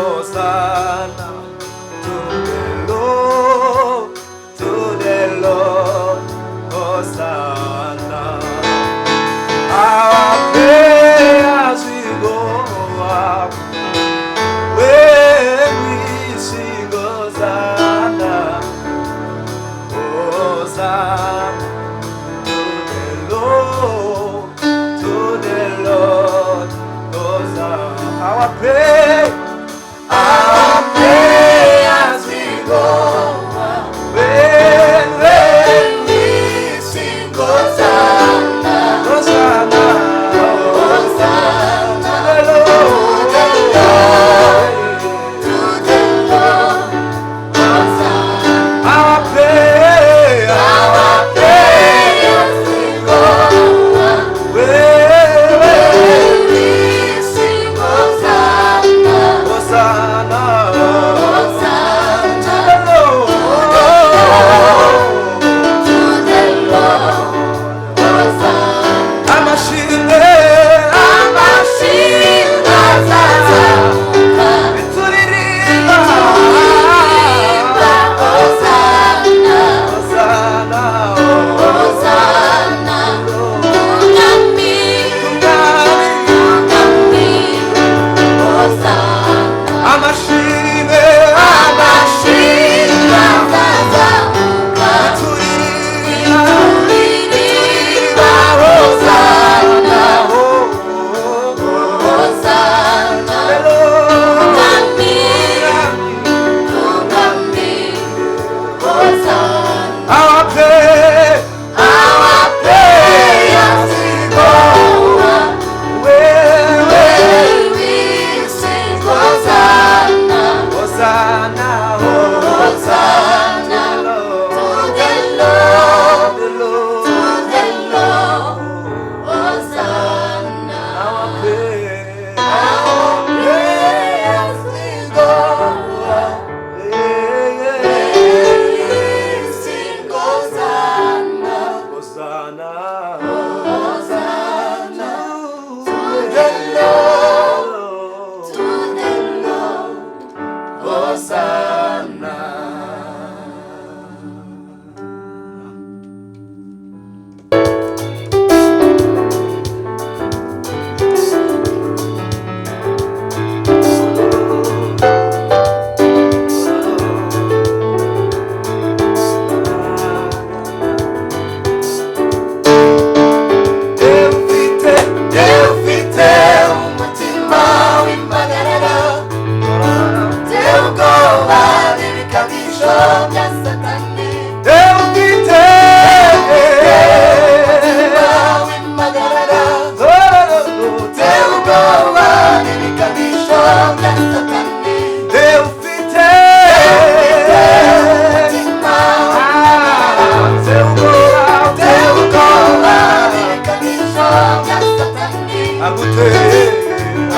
Hosanna to the Lord, to the Lord, Hosanna. Our prayers we go up when we sing Hosanna, Hosanna to the Lord, to the Lord, Hosanna. Our prayers we go up when we sing Hosanna, Hosanna, Hosanna to the Lord, to the Lord, Hosanna. Our prayers we go up when we sing Hosanna, Hosanna, Hosanna to the Lord, Hosanna. Amashimwe azazamuka bituririmba, Hosanna, Hosanna, Hosanna, Umwami, Hosanna. Amashimwe azazamuka bituririmba, Hosanna, Hosanna, Umwami, Hosanna. Our prayers we go up when we sing Hosanna, Hosanna, Hosanna to the Lord, to the Lord, Hosanna. Our prayers we go up when we sing Hosanna, Hosanna, Hosanna to the Lord, Hosanna. Ufite umutima w'impagarara, ubwoba n'ibikabisho bya Satani. Ufite umutima w'impagarara, ubwoba n'ibikabisho bya Satani. Ufite umutima ubwoba n'ibikabisho bya Satani.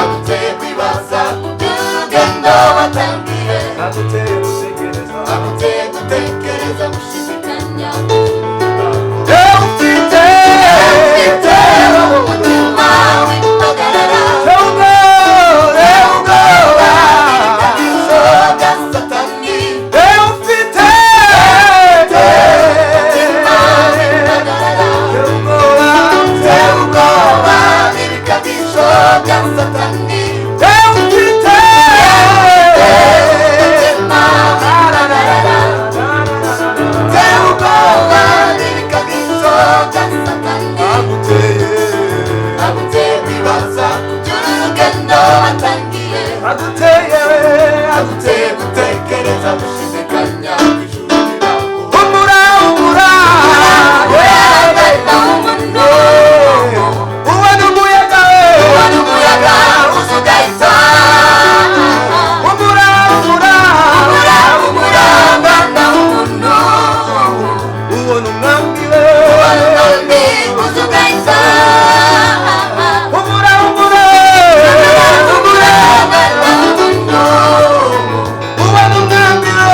Aguteye kwibaza urugendo watangiye, aguteye gutekereza gushidikanya. Ufite umutima w'impagarara, ubwoba n'ibikabisho bya Satani. Ufite umutima w'impagarara, ubwoba n'ibikabisho bya Satani. Ufite umutima w'impagarara, ubwoba n'ibikabisho bya Satani. Aguteye kwibaza urugendo watangiye, aguteye gutekereza gushidikanya ijuru riraho. Humura, humura, ubona umuyaga uza ugahita. Humura, humura, mwana w'umuntu, ubona umwami we uza ugahita. Humura, humura, mwana w'umuntu, ubona umwami we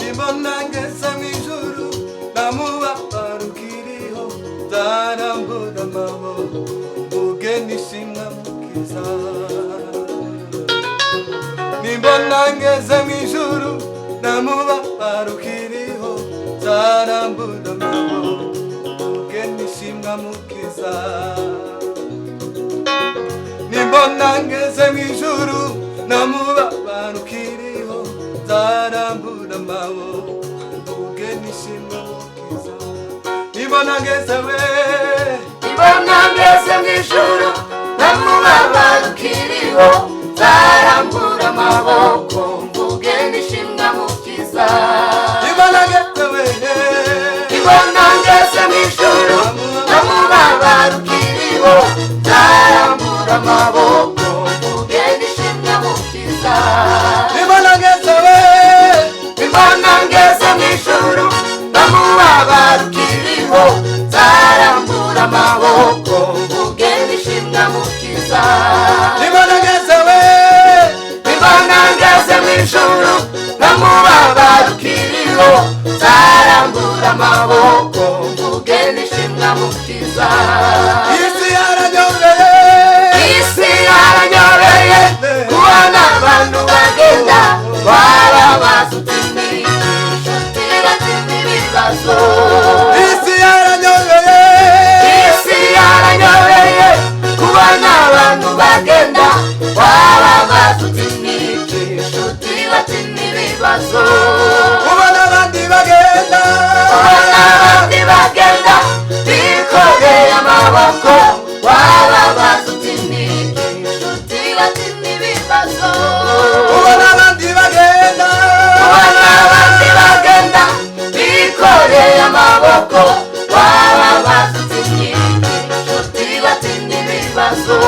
Imbonangeza mw'ijuru namubabaro ukiriho nzarambura amaboko mvuge nishimwa mukiza. Nimbonangeza mw'ijuru namubabaro ukiriho nzarambura amaboko mvuge nishimwa mukiza. Nimbonangeza mw'ijuru namubabaro ukiriho nzarambura amaboko mvuge nishimwa mukiza. Nimbonangeza we Nimbonangeza mw'ijuru namubabaro ukiriho nzarambura amaboko mvuge nishimwa mukiza. Nimbonangeza we Nimbonangeza mw'ijuru namubabaro ukiriho nzarambura amaboko mvuge nishimwa mukiza. Nimbonangeza we Nimbonangeza mw'ijuru namubabaro ukiriho nzarambura amaboko mvuge nishimwa mukiza. Nimbonangeza we Nimbonangeza mw'ijuru namubabaro ukiriho nzarambura amaboko mvuge nishimwa mukiza. isi yaranyobeye Isi yaranyobeye kubona abantu bagenda bababaza uti ni inshuti batima ibibazo. isi yaranyobeye Isi yaranyobeye kubona abantu bagenda bababaza uti ni inshuti batima ibibazo. ubona abandi bagenda Kubona abandi bagenda bikoreye amaboko bababaza uti ni inshuti batima ibibazo. ubona abandi bagenda Kubona abandi bagenda bikoreye amaboko bababaza uti ni inshuti batima ibibazo.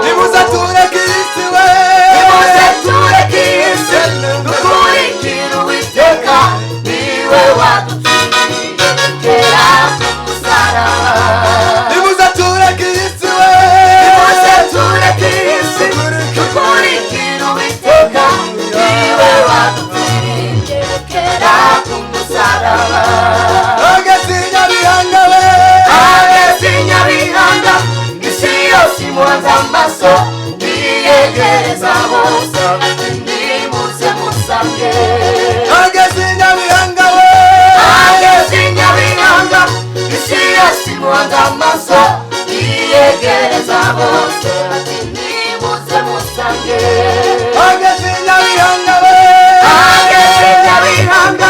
nimuze tureke isi we Nimuze tureke isi dukurikire Uwiteka niwe waducunguye kugera ku musaraba. nimuze tureke isi we Nimuze tureke isi dukurikire Uwiteka niwe waducunguye kugera ku musaraba. ageze i Nyabihanga we Ageze i Nyabihanga isi yose imuhanze amaso niyegereza bose nimuze musange. ageze i Nyabihanga we Ageze i Nyabihanga isi yose imuhanze amaso niyegereza bose nimuze musange. ageze i Nyabihanga we Ageze i Nyabihanga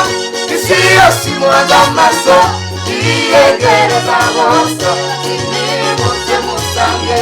isi yose imuhanze amaso niyegereza bose nimuze musange.